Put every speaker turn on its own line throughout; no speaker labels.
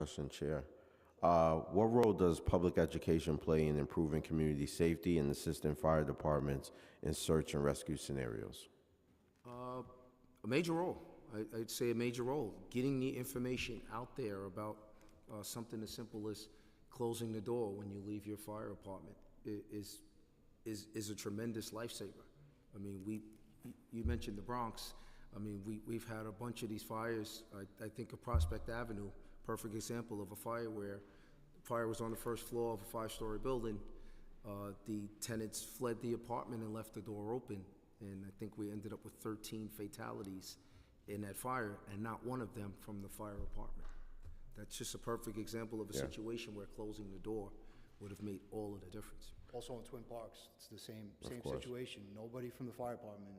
Question, Chair. What role does public education play in improving community safety and assisting fire departments in search and rescue scenarios?
A major role. I'd say a major role. Getting the information out there about something as simple as closing the door when you leave your fire apartment is a tremendous lifesaver. I mean, you mentioned the Bronx. I mean, we've had a bunch of these fires. I think of Prospect Avenue, perfect example of a fire where fire was on the first floor of a 5-story building. The tenants fled the apartment and left the door open. And I think we ended up with 13 fatalities in that fire, and not one of them from the fire apartment. That's just a perfect example of a situation where closing the door would have made all of the difference.
Also in Twin Parks, it's the same
course.
situation. Nobody from the fire department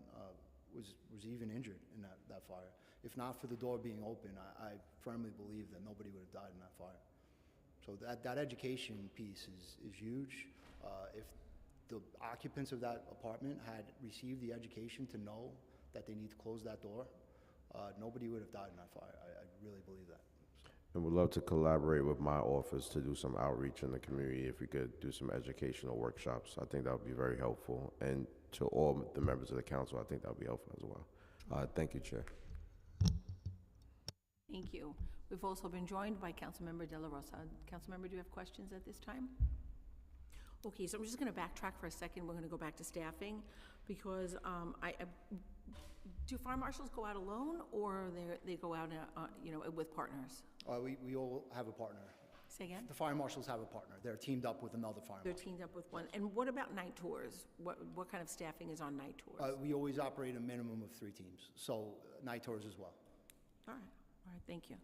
was even injured in that fire. If not for the door being open, I firmly believe that nobody would have died in that fire. So that education piece is huge. If the occupants of that apartment had received the education to know that they need to close that door, nobody would have died in that fire. I really believe that.
And would love to collaborate with my office to do some outreach in the community if we could do some educational workshops. I think that would be very helpful. And to all the members of the council, I think that would be helpful as well. Thank you, Chair.
Thank you. We've also been joined by Councilmember De La Rosa. Councilmember, do you have questions at this time? Okay, so I'm just going to backtrack for a second. We're going to go back to staffing because do fire marshals go out alone or they go out with partners?
We all have a partner.
Say again?
The fire marshals have a partner. They're teamed up with another fire
They're
marshal.
teamed up with one. And what about night tours? What kind of staffing is on night tours?
We always operate a minimum of 3 teams, so night tours as well.
All right, thank you.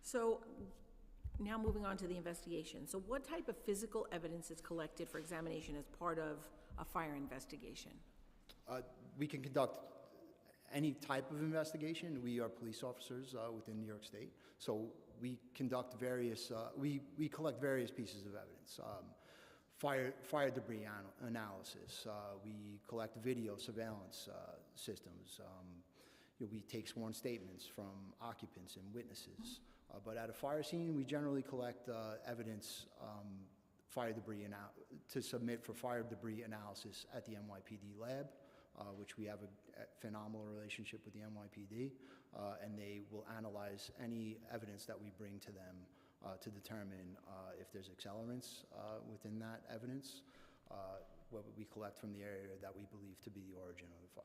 So now moving on to the investigation. So what type of physical evidence is collected for examination as part of a fire investigation?
We can conduct any type of investigation. We are police officers within New York State, so we conduct various, we collect various pieces of evidence. Fire debris analysis. We collect video surveillance systems. We take sworn statements from occupants and witnesses. But at a fire scene, we generally collect evidence, fire debris to submit for fire debris analysis at the NYPD lab, which we have a phenomenal relationship with the NYPD, and they will analyze any evidence that we bring to them to determine if there's accelerants within that evidence, what we collect from the area that we believe to be the origin of the fire.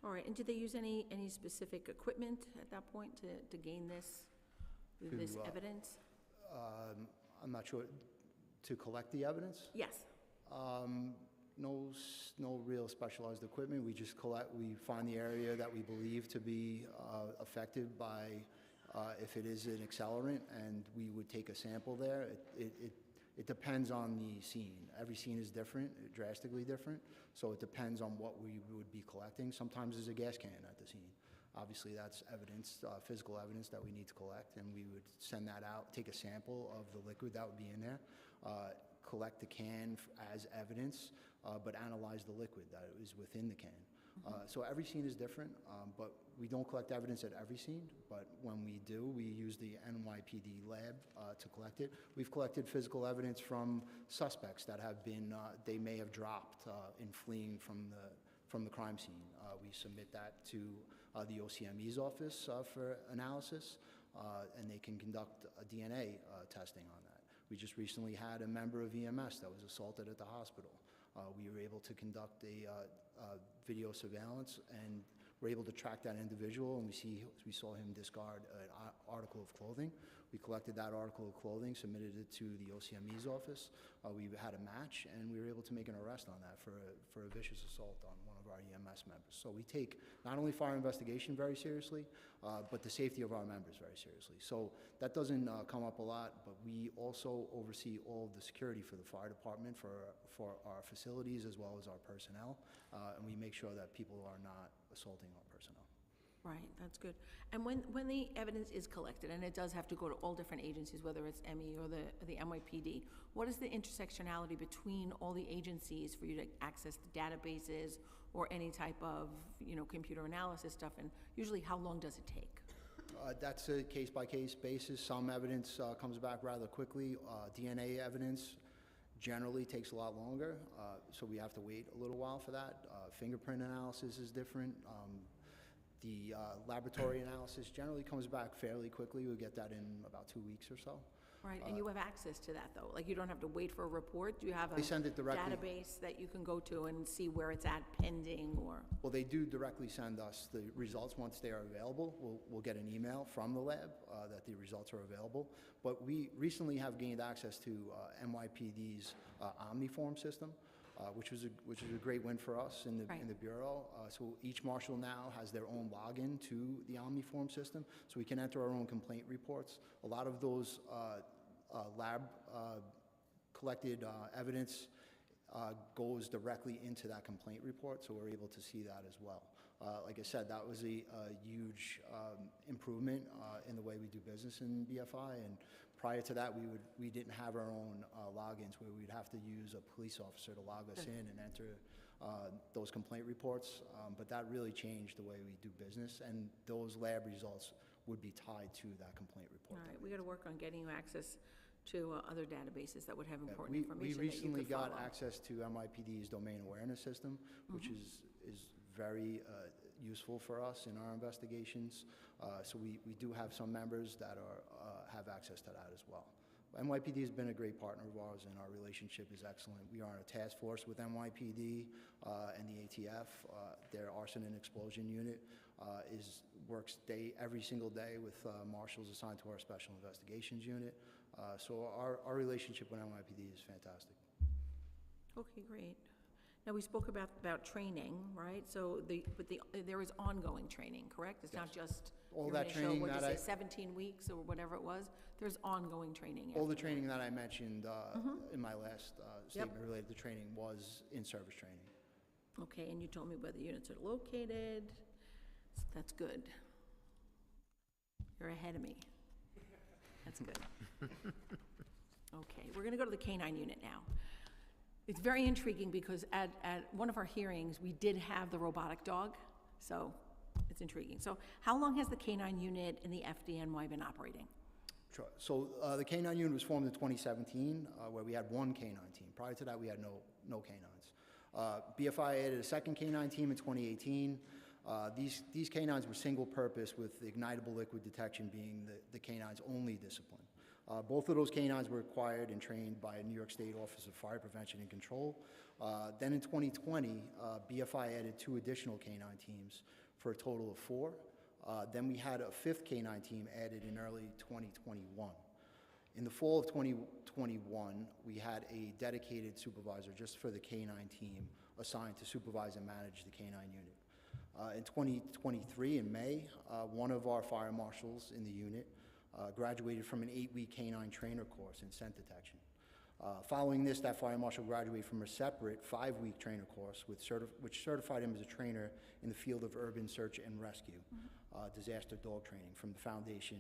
All right, and did they use any specific equipment at that point to gain this evidence?
I'm not sure. To collect the evidence?
Yes.
No real specialized equipment. We just we find the area that we believe to be affected by, if it is an accelerant, and we would take a sample there. It depends on the scene. Every scene is different, drastically different, so it depends on what we would be collecting. Sometimes there's a gas can at the scene. Obviously, that's evidence, physical evidence that we need to collect, and we would send that out, take a sample of the liquid that would be in there, collect the can as evidence, but analyze the liquid that is within the can. So every scene is different, but we don't collect evidence at every scene, but when we do, we use the NYPD lab to collect it. We've collected physical evidence from suspects that have been, they may have dropped in fleeing from the crime scene. We submit that to the OCME's office for analysis, and they can conduct a DNA testing on that. We just recently had a member of EMS that was assaulted at the hospital. We were able to conduct a video surveillance, and we're able to track that individual, and we saw him discard an article of clothing. We collected that article of clothing, submitted it to the OCME's office. We had a match, and we were able to make an arrest on that for a vicious assault on one of our EMS members. So we take not only fire investigation very seriously, but the safety of our members very seriously. So that doesn't come up a lot, but we also oversee all of the security for the fire department, for our facilities as well as our personnel, and we make sure that people are not assaulting our personnel.
Right, that's good. And when the evidence is collected, and it does have to go to all different agencies, whether it's ME or the NYPD, what is the intersectionality between all the agencies for you to access the databases or any type of computer analysis stuff, and usually how long does it take?
That's a case-by-case basis. Some evidence comes back rather quickly. DNA evidence generally takes a lot longer, so we have to wait a little while for that. Fingerprint analysis is different. The laboratory analysis generally comes back fairly quickly. We'll get that in about 2 weeks or so.
Right, and you have access to that, though? Like, you don't have to wait for a report? Do you have a
They send it directly.
database that you can go to and see where it's at pending, or?
Well, they do directly send us the results once they are available. We'll get an email from the lab that the results are available. But we recently have gained access to NYPD's Omniform system, which is a great win for us in the Bureau. So each marshal now has their own login to the Omniform system, so we can enter our own complaint reports. A lot of those lab collected evidence goes directly into that complaint report, so we're able to see that as well. Like I said, that was a huge improvement in the way we do business in BFI, and prior to that, we didn't have our own logins where we'd have to use a police officer to log us in and enter those complaint reports, but that really changed the way we do business, and those lab results would be tied to that complaint report.
All right, we got to work on getting you access to other databases that would have important
We
information that you
recently
could
got
follow.
access to NYPD's domain awareness system, which is very useful for us in our investigations. So we do have some members that have access to that as well. NYPD has been a great partner of ours, and our relationship is excellent. We are on a task force with NYPD and the ATF. Their arson and explosion unit works every single day with marshals assigned to our special investigations unit. So our relationship with NYPD is fantastic.
Okay, great. Now, we spoke about training, right? So there is ongoing training, correct? It's not just
All
your
that
initial,
training
what did you
that
say, 17 weeks or whatever it was? There's ongoing training.
All the
after
training that I mentioned in my last statement related to training was in-service training.
that. Okay, and you told me where the units are located. So that's good. You're ahead of me. That's good. Okay, we're going to go to the K-9 unit now. It's very intriguing because at one of our hearings, we did have the robotic dog, so it's intriguing. So how long has the K-9 unit in the FDNY been operating?
Sure. So the K-9 unit was formed in 2017, where we had one K-9 team. Prior to that, we had no K-9s. BFI added a second K-9 team in 2018. These K-9s were single purpose, with ignitable liquid detection being the K-9's only discipline. Both of those K-9s were acquired and trained by a New York State Office of Fire Prevention and Control. Then in 2020, BFI added 2 additional K-9 teams for a total of 4. Then we had a 5th K-9 team added in early 2021. In the fall of 2021, we had a dedicated supervisor just for the K-9 team assigned to supervise and manage the K-9 unit. In 2023, in May, one of our fire marshals in the unit graduated from an 8-week K-9 trainer course in scent detection. Following this, that fire marshal graduated from a separate 5-week trainer course which certified him as a trainer in the field of urban search and rescue, disaster dog training from the foundation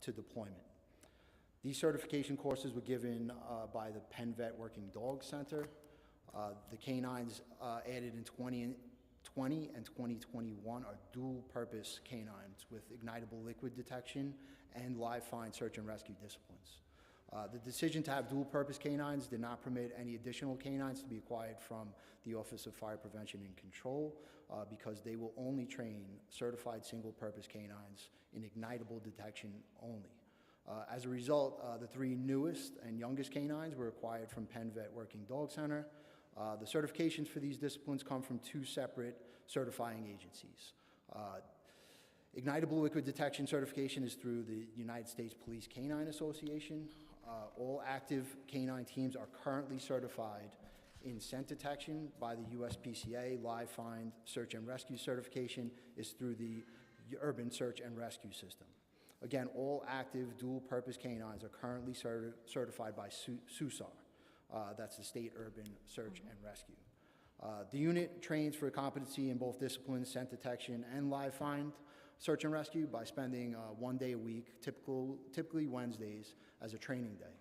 to deployment. These certification courses were given by the Penn Vet Working Dog Center. The K-9s added in 2020 and 2021 are dual-purpose K-9s with ignitable liquid detection and live find search and rescue disciplines. The decision to have dual-purpose K-9s did not permit any additional K-9s to be acquired from the Office of Fire Prevention and Control because they will only train certified single-purpose K-9s in ignitable detection only. As a result, the 3 newest and youngest K-9s were acquired from Penn Vet Working Dog Center. The certifications for these disciplines come from 2 separate certifying agencies. Ignitable liquid detection certification is through the United States Police Canine Association. All active K-9 teams are currently certified in scent detection by the USPCA. Live find search and rescue certification is through the Urban Search and Rescue System. Again, all active dual-purpose K-9s are currently certified by SUSAR. That's the State Urban Search and Rescue. The unit trains for competency in both disciplines, scent detection and live find search and rescue, by spending 1 day a week, typically Wednesdays, as a training day.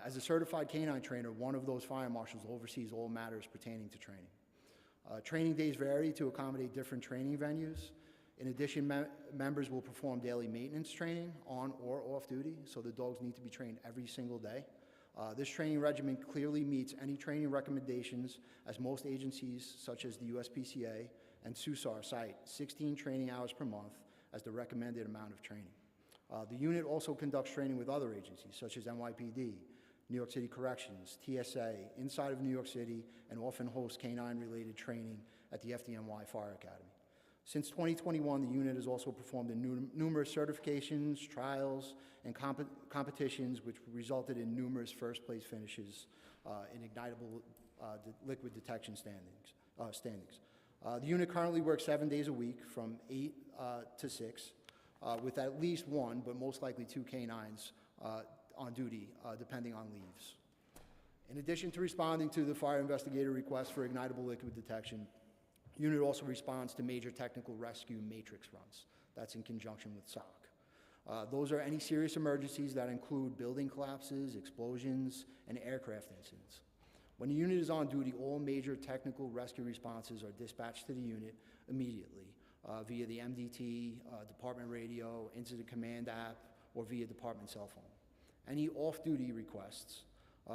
As a certified K-9 trainer, one of those fire marshals oversees all matters pertaining to training. Training days vary to accommodate different training venues. In addition, members will perform daily maintenance training on or off duty, so the dogs need to be trained every single day. This training regimen clearly meets any training recommendations, as most agencies, such as the USPCA and SUSAR, cite 16 training hours per month as the recommended amount of training. The unit also conducts training with other agencies, such as NYPD, New York City Corrections, TSA, inside of New York City, and often hosts canine-related training at the FDNY Fire Academy. Since 2021, the unit has also performed in numerous certifications, trials, and competitions, which resulted in numerous first-place finishes in ignitable liquid detection standings. The unit currently works 7 days a week from 8 to 6, with at least one, but most likely 2 canines on duty, depending on leaves. In addition to responding to the fire investigator request for ignitable liquid detection, unit also responds to major technical rescue matrix runs. That's in conjunction with SOC. Those are any serious emergencies that include building collapses, explosions, and aircraft incidents. When the unit is on duty, all major technical rescue responses are dispatched to the unit immediately via the MDT, department radio, incident command app, or via department cell phone. Any off-duty requests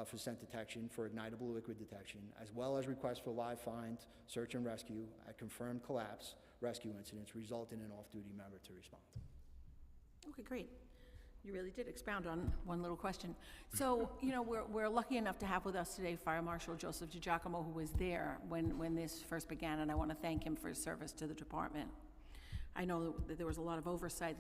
for scent detection for ignitable liquid detection, as well as requests for live find, search and rescue at confirmed collapse rescue incidents, result in an off-duty member to respond.
Okay, great. You really did expound on one little question. So, you know, we're lucky enough to have with us today Fire Marshal Joseph DiGiacomo, who was there when this first began, and I want to thank him for his service to the department. I know that there was a lot of oversight.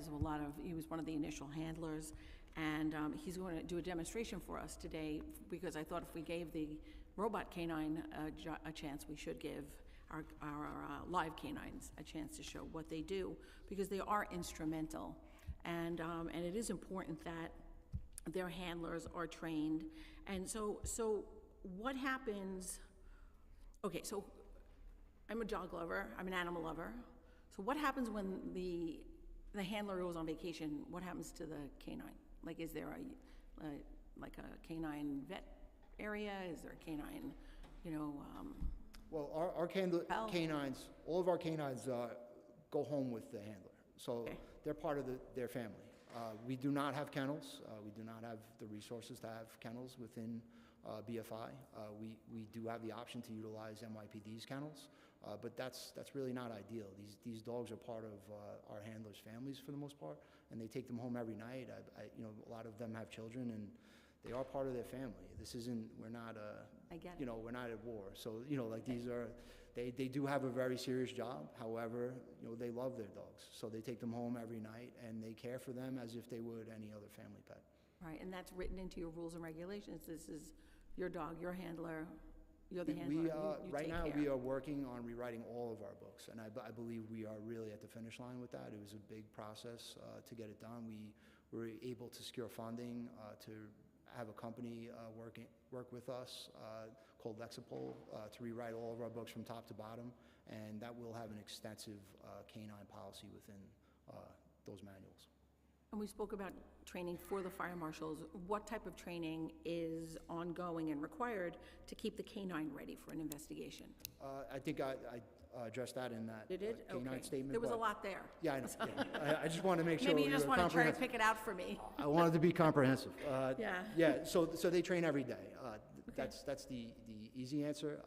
He was one of the initial handlers, and he's going to do a demonstration for us today, because I thought if we gave the robot canine a chance, we should give our live canines a chance to show what they do, because they are instrumental. And it is important that their handlers are trained. And so what happens, okay, so I'm a dog lover, I'm an animal lover. So what happens when the handler goes on vacation? What happens to the canine? Like, is there like a canine vet area? Is there a canine, you know?
Well, our canines, all of our canines go home with the handler. So okay. They're part of their family. We do not have kennels. We do not have the resources to have kennels within BFI. We do have the option to utilize NYPD's kennels, but that's really not ideal. These dogs are part of our handlers' families for the most part, and they take them home every night. You know, a lot of them have children, and they are part of their family. This isn't, we're not, you know, we're not at war. So, you know, like these are, they do have a very serious job. However, you know, they love their dogs. So they take them home every night, and they care for them as if they would any other family pet.
Right, and that's written into your rules and regulations. This is your dog, your handler, you're the handler. You
right now,
care.
we are working on rewriting all of our books, and I believe we are really at the finish line with that. It was a big process to get it done. We were able to secure funding to have a company work with us called Lexipol to rewrite all of our books from top to bottom, and that will have an extensive canine policy within those manuals.
And we spoke about training for the fire marshals. What type of training is ongoing and required to keep the canine ready for an investigation?
I think I addressed that in that canine statement.
There was a lot there.
Yeah, I know. Yeah. I just want to make sure.
Maybe you just want to try to pick it out for me.
I wanted to be comprehensive.
Yeah.
Yeah. So they train every day. That's the easy answer.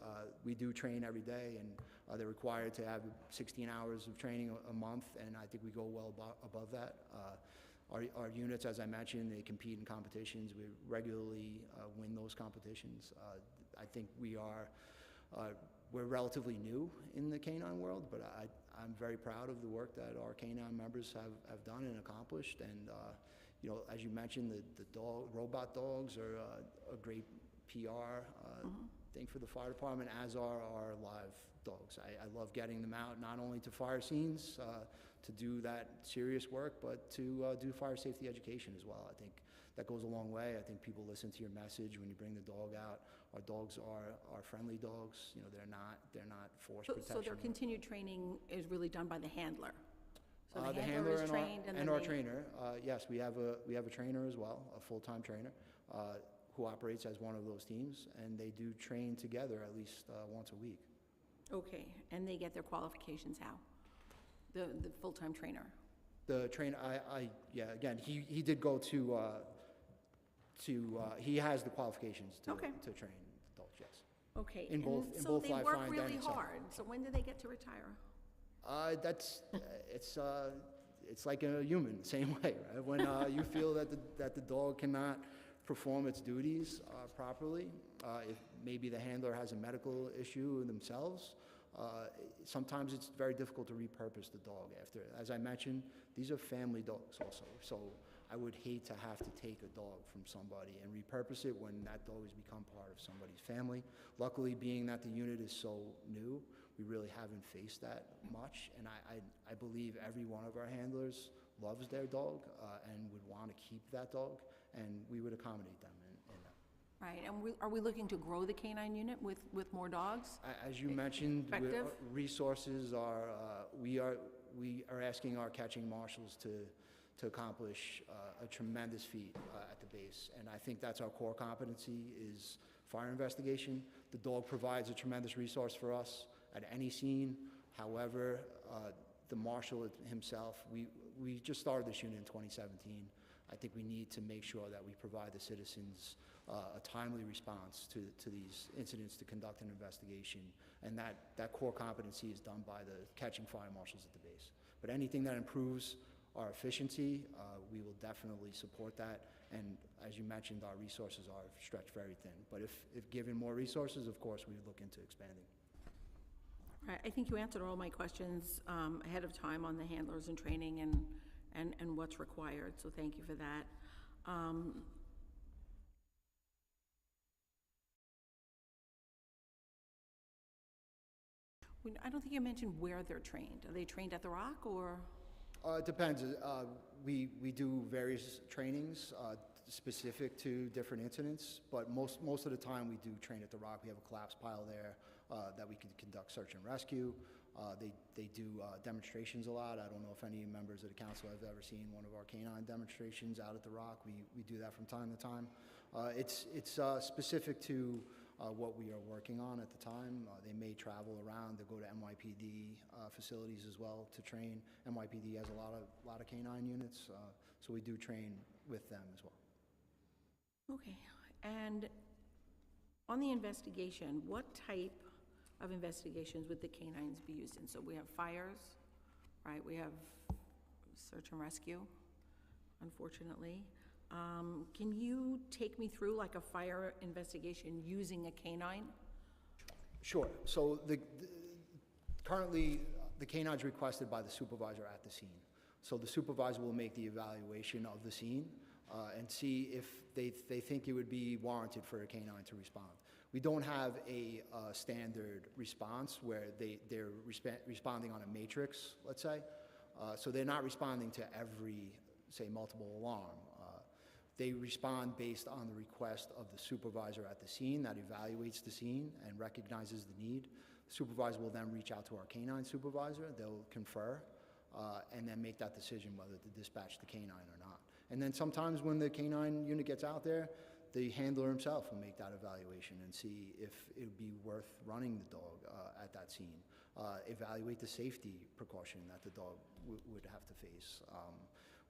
We do train every day, and they're required to have 16 hours of training a month, and I think we go well above that. Our units, as I mentioned, they compete in competitions. We regularly win those competitions. I think we're relatively new in the canine world, but I'm very proud of the work that our canine members have done and accomplished. And you know, as you mentioned, the robot dogs are a great PR thing for the fire department, as are our live dogs. I love getting them out, not only to fire scenes to do that serious work, but to do fire safety education as well. I think that goes a long way. I think people listen to your message when you bring the dog out. Our dogs are friendly dogs. You know, they're not force protection.
So their continued training is really done by the handler. So
the handler is trained, and our trainer. Yes, we have a trainer as well, a full-time trainer, who operates as one of those teams, and they do train together at least once a week.
Okay, and they get their qualifications how? The full-time trainer?
The trainer, yeah, again, he did go to, he has the qualifications
Okay.
to train adults, yes.
Okay.
In both
So they
live
work
fine and
really
inside.
hard, so when do they get to retire?
It's like a human, same way, right? When you feel that the dog cannot perform its duties properly, if maybe the handler has a medical issue themselves, sometimes it's very difficult to repurpose the dog after. As I mentioned, these are family dogs also, so I would hate to have to take a dog from somebody and repurpose it when that dog has become part of somebody's family. Luckily, being that the unit is so new, we really haven't faced that much, and I believe every one of our handlers loves their dog and would want to keep that dog, and we would accommodate them in that.
Right, and are we looking to grow the canine unit with more dogs?
As you mentioned,
Effective?
resources are, we are asking our catching marshals to accomplish a tremendous feat at the base, and I think that's our core competency is fire investigation. The dog provides a tremendous resource for us at any scene. However, the marshal himself, we just started this unit in 2017. I think we need to make sure that we provide the citizens a timely response to these incidents, to conduct an investigation, and that core competency is done by the catching fire marshals at the base. But anything that improves our efficiency, we will definitely support that, and as you mentioned, our resources are stretched very thin. But if given more resources, of course, we would look into expanding.
Right, I think you answered all my questions ahead of time on the handlers and training and what's required, so thank you for that. I don't think you mentioned where they're trained. Are they trained at the Rock, or?
It depends. We do various trainings specific to different incidents, but most of the time we do train at the Rock. We have a collapse pile there that we can conduct search and rescue. They do demonstrations a lot. I don't know if any members of the council have ever seen one of our canine demonstrations out at the Rock. We do that from time to time. It's specific to what we are working on at the time. They may travel around to go to NYPD facilities as well to train. NYPD has a lot of canine units, so we do train with them as well.
Okay, and on the investigation, what type of investigations would the canines be used in? So we have fires, right? We have search and rescue, unfortunately. Can you take me through like a fire investigation using a canine?
Sure. So currently, the canine's requested by the supervisor at the scene. So the supervisor will make the evaluation of the scene and see if they think it would be warranted for a canine to respond. We don't have a standard response where they're responding on a matrix, let's say. So they're not responding to every, say, multiple alarm. They respond based on the request of the supervisor at the scene that evaluates the scene and recognizes the need. The supervisor will then reach out to our canine supervisor. They'll confer and then make that decision whether to dispatch the canine or not. And then sometimes when the canine unit gets out there, the handler himself will make that evaluation and see if it would be worth running the dog at that scene. Evaluate the safety precaution that the dog would have to face.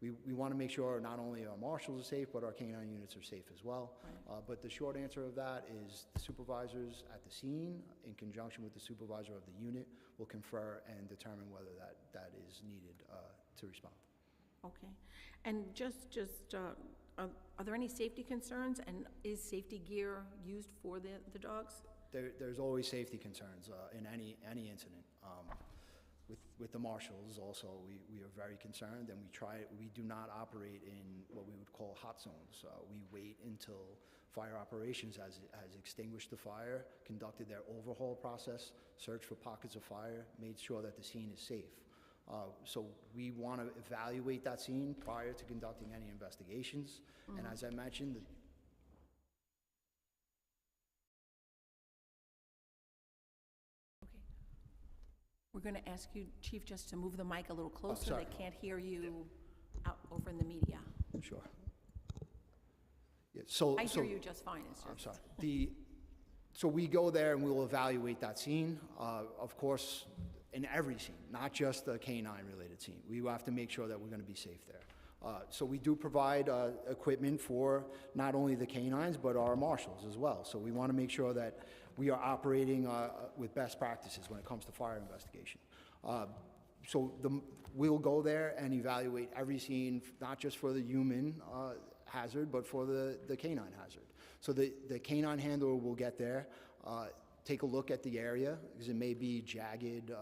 We want to make sure not only our marshals are safe, but our canine units are safe as well. Right. But the short answer of that is the supervisors at the scene, in conjunction with the supervisor of the unit, will confer and determine whether that is needed to respond.
Okay. And are there any safety concerns, and is safety gear used for the dogs?
There's always safety concerns in any incident. With the marshals also, we are very concerned, and we do not operate in what we would call hot zones. We wait until fire operations has extinguished the fire, conducted their overhaul process, searched for pockets of fire, made sure that the scene is safe. So we want to evaluate that scene prior to conducting any investigations. Mm-hmm. And as I mentioned,
we're going to ask you, Chief, just to move the mic a little closer.
Sorry.
They can't hear you out over in the media.
Sure. Yeah, so
I hear you just fine. It's just...
I'm sorry. So we go there and we'll evaluate that scene. Of course, in every scene, not just the canine-related scene. We have to make sure that we're going to be safe there. So we do provide equipment for not only the canines, but our marshals as well. So we want to make sure that we are operating with best practices when it comes to fire investigation. We'll go there and evaluate every scene, not just for the human hazard, but for the canine hazard. So the canine handler will get there, take a look at the area, because it may be jagged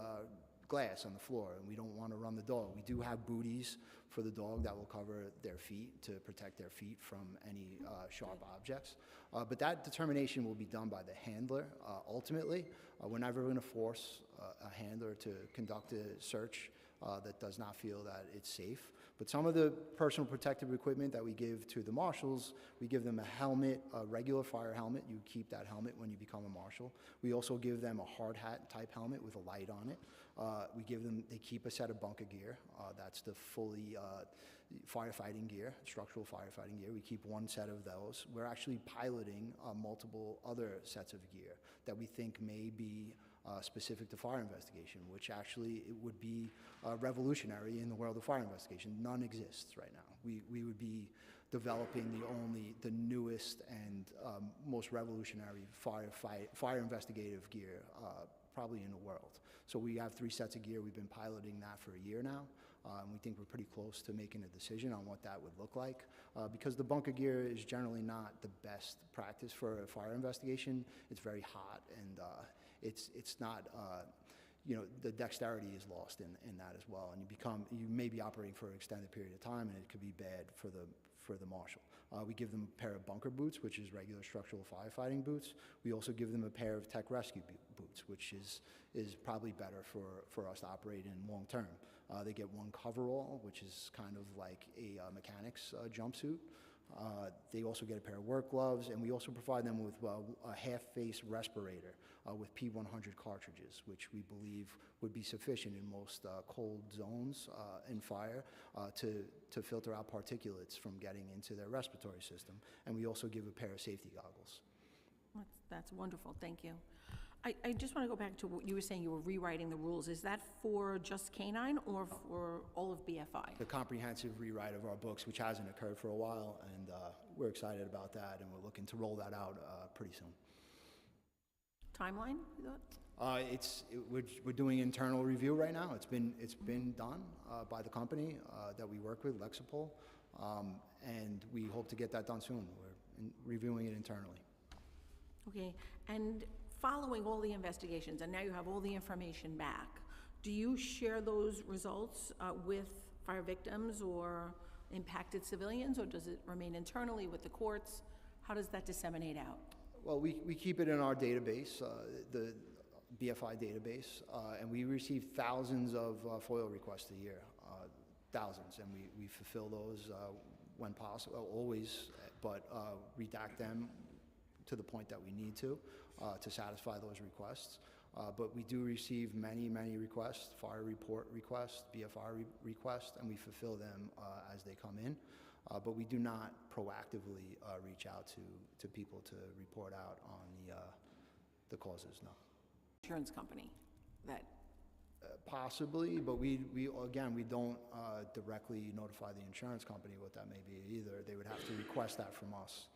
glass on the floor, and we don't want to run the dog. We do have booties for the dog that will cover their feet to protect their feet from any sharp objects. But that determination will be done by the handler ultimately. We're never going to force a handler to conduct a search that does not feel that it's safe. But some of the personal protective equipment that we give to the marshals, we give them a helmet, a regular fire helmet. You keep that helmet when you become a marshal. We also give them a hard hat type helmet with a light on it. They keep a set of bunker gear. That's the fully firefighting gear, structural firefighting gear. We keep one set of those. We're actually piloting multiple other sets of gear that we think may be specific to fire investigation, which actually it would be revolutionary in the world of fire investigation. None exists right now. We would be developing the newest and most revolutionary fire investigative gear probably in the world. So we have 3 sets of gear. We've been piloting that for a year now. And we think we're pretty close to making a decision on what that would look like. Because the bunker gear is generally not the best practice for a fire investigation. It's very hot, and it's not, the dexterity is lost in that as well. And you may be operating for an extended period of time, and it could be bad for the marshal. We give them a pair of bunker boots, which is regular structural firefighting boots. We also give them a pair of tech rescue boots, which is probably better for us to operate in long term. They get one coverall, which is kind of like a mechanic's jumpsuit. They also get a pair of work gloves, and we also provide them with a half-face respirator with P100 cartridges, which we believe would be sufficient in most cold zones in fire to filter out particulates from getting into their respiratory system. And we also give a pair of safety goggles.
That's wonderful, thank you. I just want to go back to what you were saying, you were rewriting the rules. Is that for just canine or for all of BFI?
The comprehensive rewrite of our books, which hasn't occurred for a while, and we're excited about that, and we're looking to roll that out pretty soon.
Timeline, you thought?
We're doing internal review right now. It's been done by the company that we work with, Lexipol, and we hope to get that done soon. We're reviewing it internally.
Okay, and following all the investigations, and now you have all the information back, do you share those results with fire victims or impacted civilians, or does it remain internally with the courts? How does that disseminate out?
Well, we keep it in our database, the BFI database, and we receive thousands of FOIL requests a year, thousands, and we fulfill those when possible, always, but redact them to the point that we need to satisfy those requests. But we do receive many, many requests, fire report requests, BFR requests, and we fulfill them as they come in. But we do not proactively reach out to people to report out on the causes, no.
Insurance company that...
Possibly, but we don't directly notify the insurance company what that may be either. They would have to request that from us.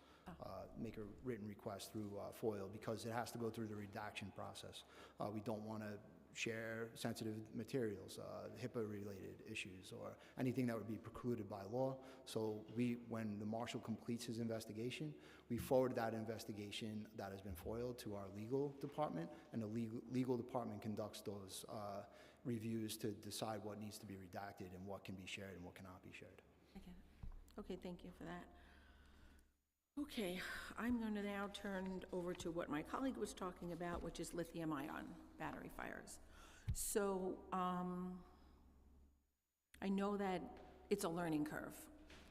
Make a written request through FOIL, because it has to go through the redaction process. We don't want to share sensitive materials, HIPAA-related issues, or anything that would be precluded by law. So when the marshal completes his investigation, we forward that investigation that has been FOILed to our legal department, and the legal department conducts those reviews to decide what needs to be redacted and what can be shared and what cannot be shared.
Okay, thank you for that. Okay, I'm going to now turn over to what my colleague was talking about, which is lithium-ion battery fires. So I know that it's a learning curve,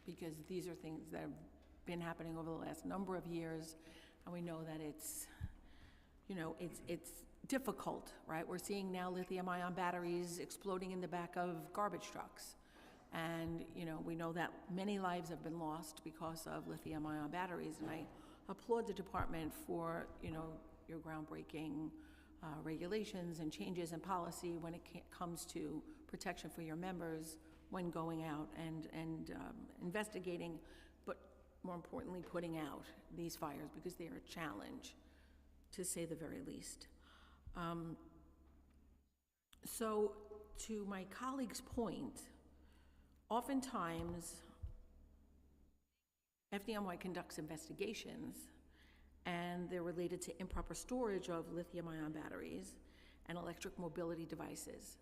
because these are things that have been happening over the last number of years, and we know that it's difficult, right? We're seeing now lithium-ion batteries exploding in the back of garbage trucks. And, we know that many lives have been lost because of lithium-ion batteries, and I applaud the department for, your groundbreaking regulations and changes in policy when it comes to protection for your members when going out and investigating, but more importantly, putting out these fires, because they are a challenge, to say the very least. So to my colleague's point, oftentimes FDNY conducts investigations and they're related to improper storage of lithium-ion batteries and electric mobility devices.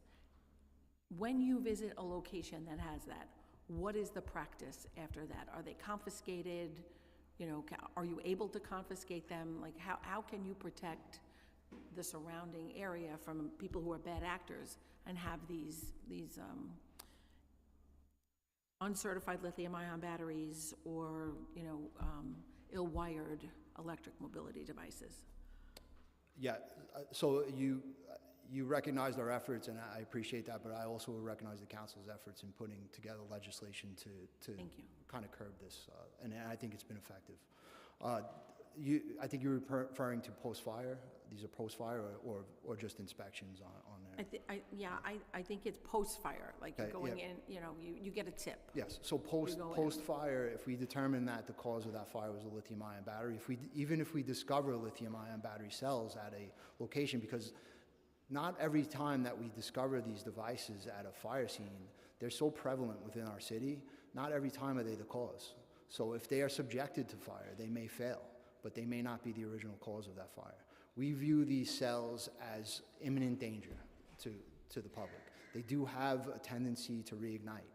When you visit a location that has that, what is the practice after that? Are they confiscated? You know, are you able to confiscate them? Like, how can you protect the surrounding area from people who are bad actors and have these uncertified lithium-ion batteries or, you know, ill-wired electric mobility devices?
Yeah, so you recognized our efforts, and I appreciate that, but I also recognize the council's efforts in putting together legislation to
Thank you.
kind of curb this, and I think it's been effective. I think you're referring to post-fire. These are post-fire or just inspections on there?
I think it's post-fire, like you're
Okay,
going
yeah.
in, you know, you get a tip.
Yes, so
go in.
post-fire, if we determine that the cause of that fire was a lithium-ion battery, even if we discover lithium-ion battery cells at a location, because not every time that we discover these devices at a fire scene, they're so prevalent within our city, not every time are they the cause. So if they are subjected to fire, they may fail, but they may not be the original cause of that fire. We view these cells as imminent danger to the public. They do have a tendency to reignite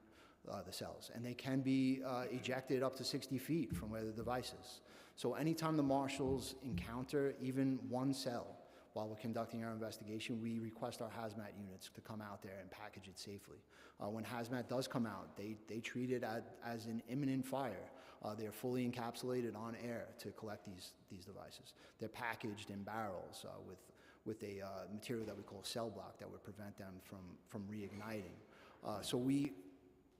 the cells, and they can be ejected up to 60 feet from where the device is. So anytime the marshals encounter even one cell while we're conducting our investigation, we request our hazmat units to come out there and package it safely. When hazmat does come out, they treat it as an imminent fire. They're fully encapsulated on air to collect these devices. They're packaged in barrels with a material that we call cell block that would prevent them from reigniting. So we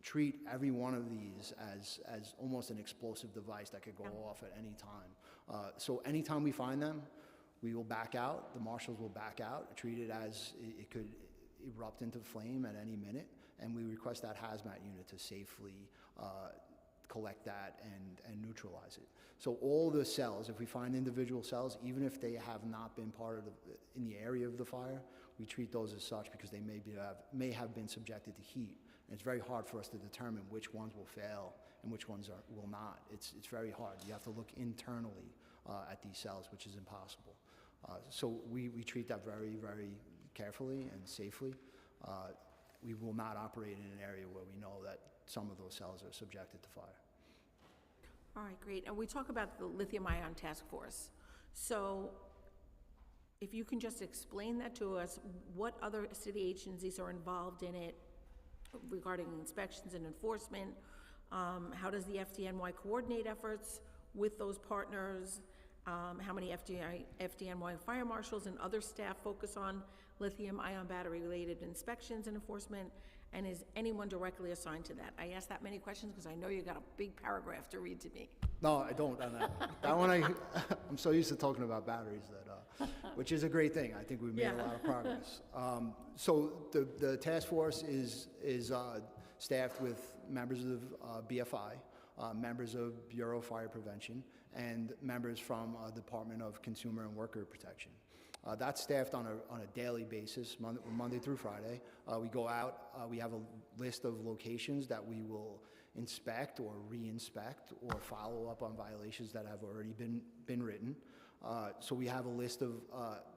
treat every one of these as almost an explosive device that could go off at any time. So anytime we find them, we will back out, the marshals will back out, treat it as it could erupt into flame at any minute, and we request that hazmat unit to safely collect that and neutralize it. So all the cells, if we find individual cells, even if they have not been part of in the area of the fire, we treat those as such because they may have been subjected to heat. And it's very hard for us to determine which ones will fail and which ones will not. It's very hard. You have to look internally at these cells, which is impossible. So we treat that very, very carefully and safely. We will not operate in an area where we know that some of those cells are subjected to fire.
All right, great. And we talk about the lithium-ion task force. So if you can just explain that to us, what other city agencies are involved in it regarding inspections and enforcement? How does the FDNY coordinate efforts with those partners? How many FDNY fire marshals and other staff focus on lithium-ion battery-related inspections and enforcement? And is anyone directly assigned to that? I asked that many questions because I know you got a big paragraph to read to me.
No, I don't. That one, I'm so used to talking about batteries that, which is a great thing. I think we've made a lot of progress. So the task force is staffed with members of BFI, members of Bureau of Fire Prevention, and members from Department of Consumer and Worker Protection. That's staffed on a daily basis, Monday through Friday. We go out, we have a list of locations that we will inspect or re-inspect or follow up on violations that have already been written. So we have a list of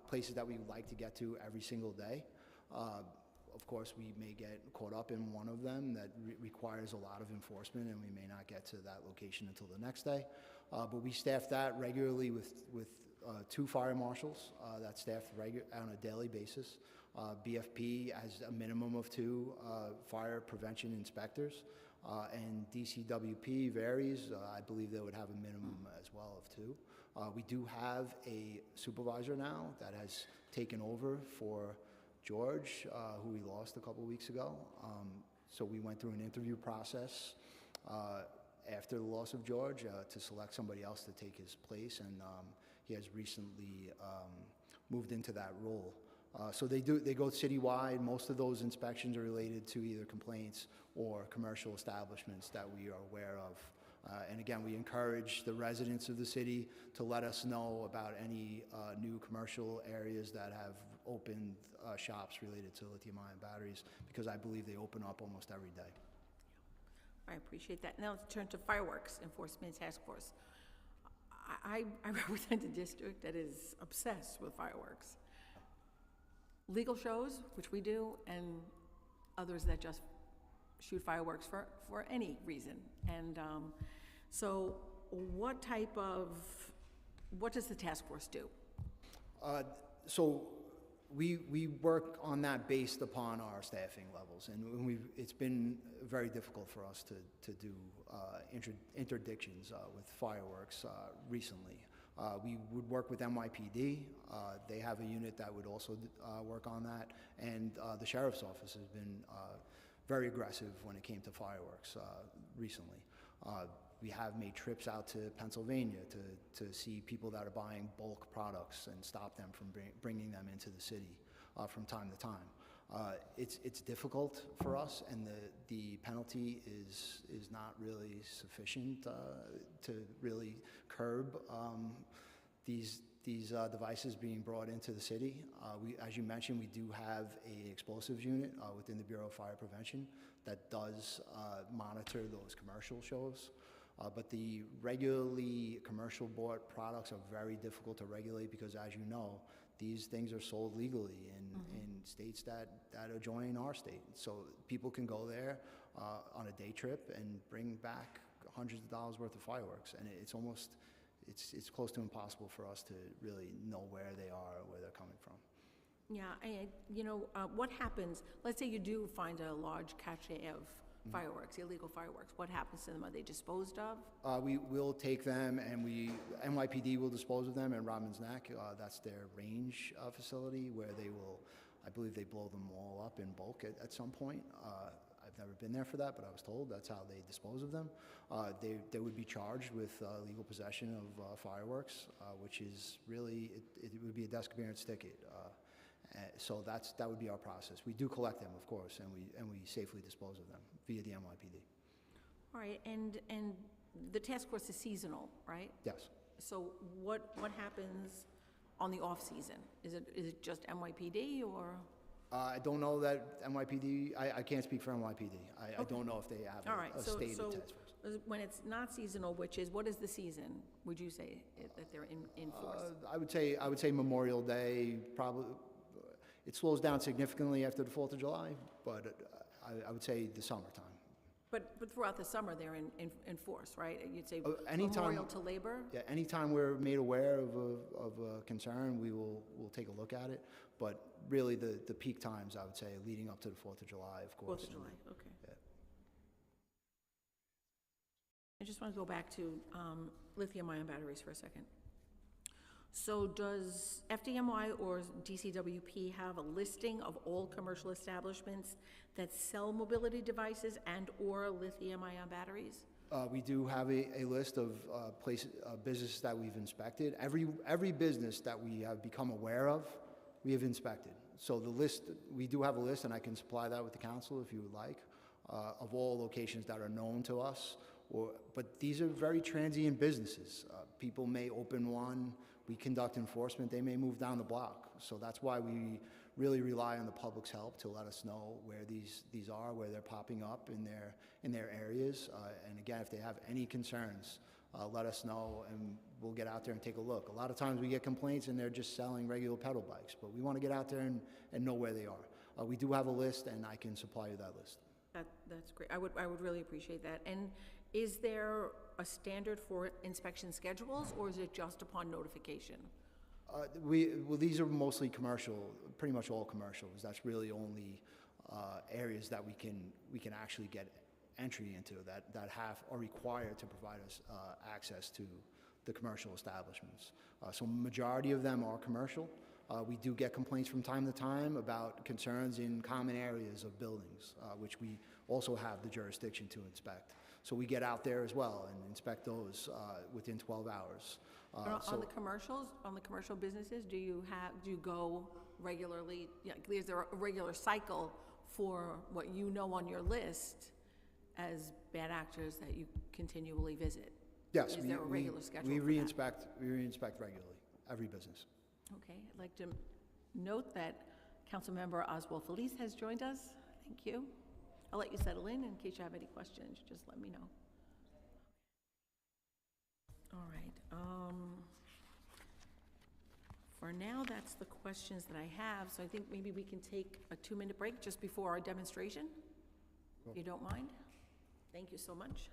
places that we would like to get to every single day. Of course, we may get caught up in one of them that requires a lot of enforcement, and we may not get to that location until the next day. But we staff that regularly with 2 fire marshals that staff on a daily basis. BFP has a minimum of 2 fire prevention inspectors, and DCWP varies. I believe they would have a minimum as well of 2. We do have a supervisor now that has taken over for George, who we lost a couple weeks ago. So we went through an interview process after the loss of George to select somebody else to take his place, and he has recently moved into that role. So they go citywide. Most of those inspections are related to either complaints or commercial establishments that we are aware of. And again, we encourage the residents of the city to let us know about any new commercial areas that have opened shops related to lithium-ion batteries, because I believe they open up almost every day.
I appreciate that. Now let's turn to Fireworks Enforcement Task Force. I represent a district that is obsessed with fireworks. Legal shows, which we do, and others that just shoot fireworks for any reason. And so what does the task force do?
So we work on that based upon our staffing levels, and it's been very difficult for us to do interdictions with fireworks recently. We would work with NYPD. They have a unit that would also work on that, and the sheriff's office has been very aggressive when it came to fireworks recently. We have made trips out to Pennsylvania to see people that are buying bulk products and stop them from bringing them into the city from time to time. It's difficult for us, and the penalty is not really sufficient to really curb these devices being brought into the city. As you mentioned, we do have an explosives unit within the Bureau of Fire Prevention that does monitor those commercial shows. But the regularly commercial bought products are very difficult to regulate because, as you know, these things are sold legally in states that adjoin our state. So people can go there on a day trip and bring back hundreds of dollars worth of fireworks, and it's close to impossible for us to really know where they are or where they're coming from.
Yeah, what happens, let's say you do find a large cache of fireworks, illegal fireworks. What happens to them? Are they disposed of?
We will take them, and NYPD will dispose of them in Robins Neck. That's their range facility where I believe they blow them all up in bulk at some point. I've never been there for that, but I was told that's how they dispose of them. They would be charged with legal possession of fireworks, which is really, it would be a desk clearance ticket. So that would be our process. We do collect them, of course, and we safely dispose of them via the NYPD.
All right, and the task force is seasonal, right?
Yes.
So what happens on the off season? Is it just NYPD or?
I don't know that NYPD. I can't speak for NYPD. I don't know if they have a stated task force.
When it's not seasonal, what is the season? Would you say that they're in force?
I would say Memorial Day probably. It slows down significantly after the 4th of July, but I would say the summertime.
But throughout the summer, they're in force, right? You'd say
anytime,
Memorial to Labor?
Yeah, anytime we're made aware of a concern, we'll take a look at it. But really, the peak times, I would say, leading up to the 4th of July, of course.
4th of July, okay.
Yeah.
I just want to go back to lithium-ion batteries for a second. So does FDNY or DCWP have a listing of all commercial establishments that sell mobility devices and or lithium-ion batteries?
We do have a list of businesses that we've inspected. Every business that we have become aware of, we have inspected. So the list, we do have a list, and I can supply that with the council if you would like, of all locations that are known to us. But these are very transient businesses. People may open one. We conduct enforcement. They may move down the block. So that's why we really rely on the public's help to let us know where these are, where they're popping up in their areas. And again, if they have any concerns, let us know, and we'll get out there and take a look. A lot of times we get complaints and they're just selling regular pedal bikes, but we want to get out there and know where they are. We do have a list, and I can supply you that list.
That's great. I would really appreciate that. And is there a standard for inspection schedules, or is it just upon notification?
These are mostly commercial, pretty much all commercials. That's really only areas that we can actually get entry into that are required to provide us access to the commercial establishments. So majority of them are commercial. We do get complaints from time to time about concerns in common areas of buildings, which we also have the jurisdiction to inspect. So we get out there as well and inspect those within 12 hours.
But on the commercial businesses, do you go regularly? Yeah, is there a regular cycle for what you know on your list as bad actors that you continually visit?
Yes,
Is there a regular schedule
we
for that?
re-inspect regularly, every business.
Okay, I'd like to note that Councilmember Oswald Felice has joined us. Thank you. I'll let you settle in case you have any questions. Just let me know. All right. For now, that's the questions that I have. So I think maybe we can take a 2-minute break just before our demonstration, if you don't mind. Thank you so much.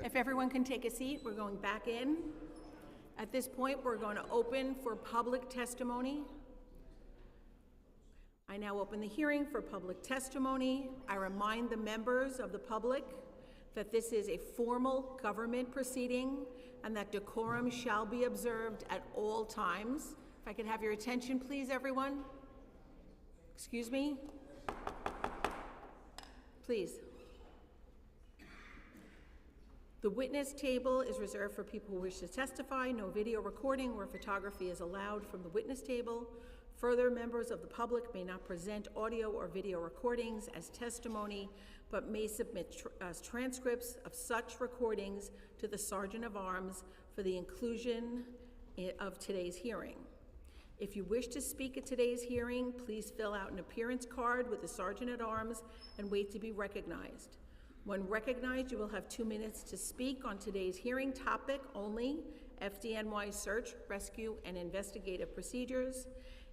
If everyone can take a seat, we're going back in. At this point, we're going to open for public testimony. I now open the hearing for public testimony. I remind the members of the public that this is a formal government proceeding and that decorum shall be observed at all times. If I could have your attention, please, everyone. Excuse me. Please. The witness table is reserved for people who wish to testify. No video recording or photography is allowed from the witness table. Further, members of the public may not present audio or video recordings as testimony, but may submit transcripts of such recordings to the Sergeant of Arms for the inclusion of today's hearing. If you wish to speak at today's hearing, please fill out an appearance card with the Sergeant at Arms and wait to be recognized. When recognized, you will have 2 minutes to speak on today's hearing topic only, FDNY search, rescue, and investigative procedures.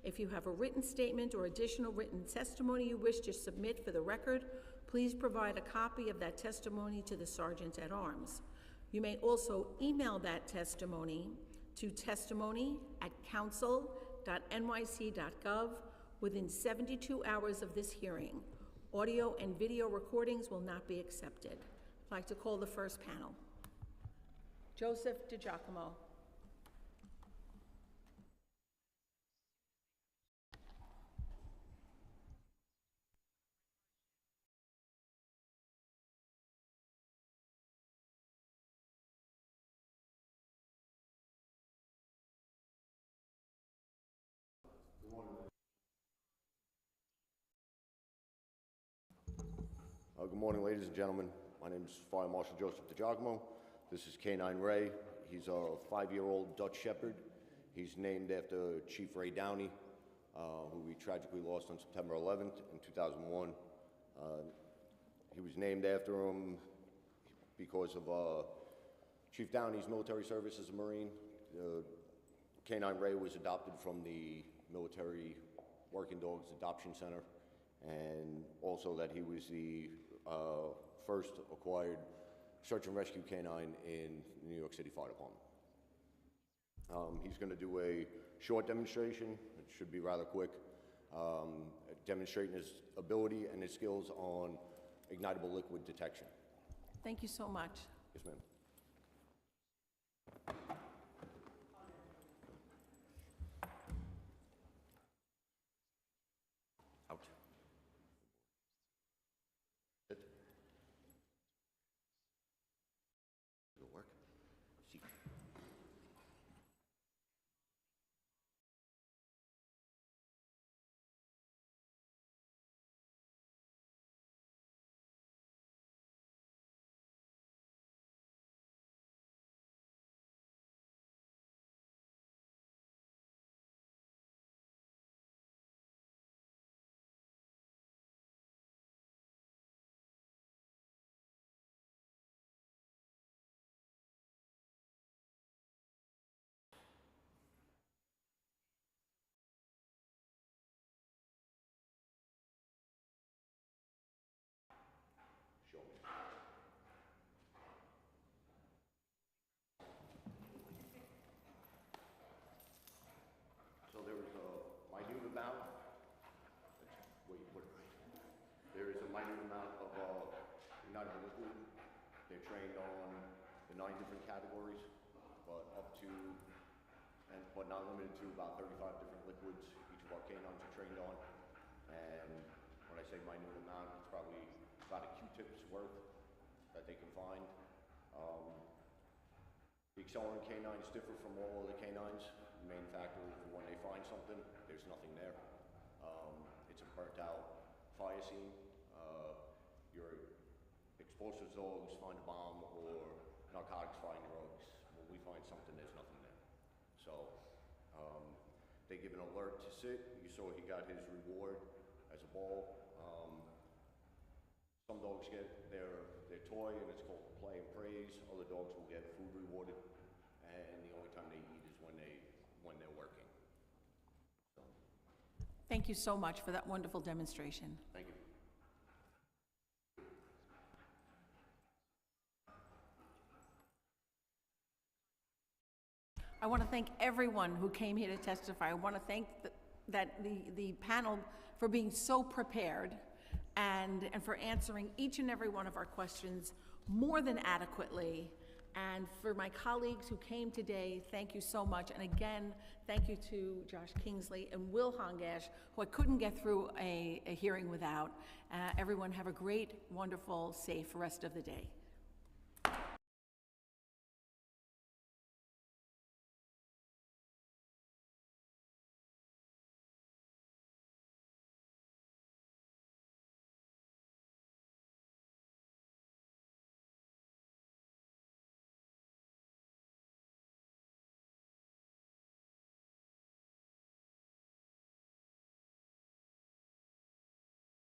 If you have a written statement or additional written testimony you wish to submit for the record, please provide a copy of that testimony to the Sergeant at Arms. You may also email that testimony to testimony@council.nyc.gov within 72 hours of this hearing. Audio and video recordings will not be accepted. I'd like to call the first panel. Joseph DiGiacomo.
Good morning, ladies and gentlemen. My name is Fire Marshal Joseph DiGiacomo. This is Canine Ray. He's a 5-year-old Dutch Shepherd. He's named after Chief Ray Downey, who we tragically lost on September 11th in 2001. He was named after him because of Chief Downey's military service as a Marine. Canine Ray was adopted from the Military Working Dogs Adoption Center, and also that he was the first acquired search and rescue canine in the New York City Fire Department. He's going to do a short demonstration. It should be rather quick, demonstrating his ability and his skills on ignitable liquid detection.
Thank you so much.
Yes, ma'am. Out. Sit. It'll work. See. Show me. So there was a minute amount. Wait, what? There is a minute amount of ignitable liquid. They're trained on the 9 different categories, but but not limited to about 35 different liquids each of our canines are trained on. And when I say minute amount, it's probably about a Q-tip's worth that they can find. The accelerant canines differ from all other canines. The main factor is when they find something, there's nothing there. It's a burnt out fire scene. Your explosives dogs find a bomb, or narcotics find drugs. When we find something, there's nothing there. So they give an alert to sit. You saw he got his reward as a ball. Some dogs get their toy, and it's called play and praise. Other dogs will get food rewarded, and the only time they eat is when they're working. So,
Thank you so much for that wonderful demonstration.
thank you.
I want to thank everyone who came here to testify. I want to thank the panel for being so prepared and for answering each and every one of our questions more than adequately. And for my colleagues who came today, thank you so much. And again, thank you to Josh Kingsley and Will Hongash, who I couldn't get through a hearing without. Everyone have a great, wonderful, safe rest of the day.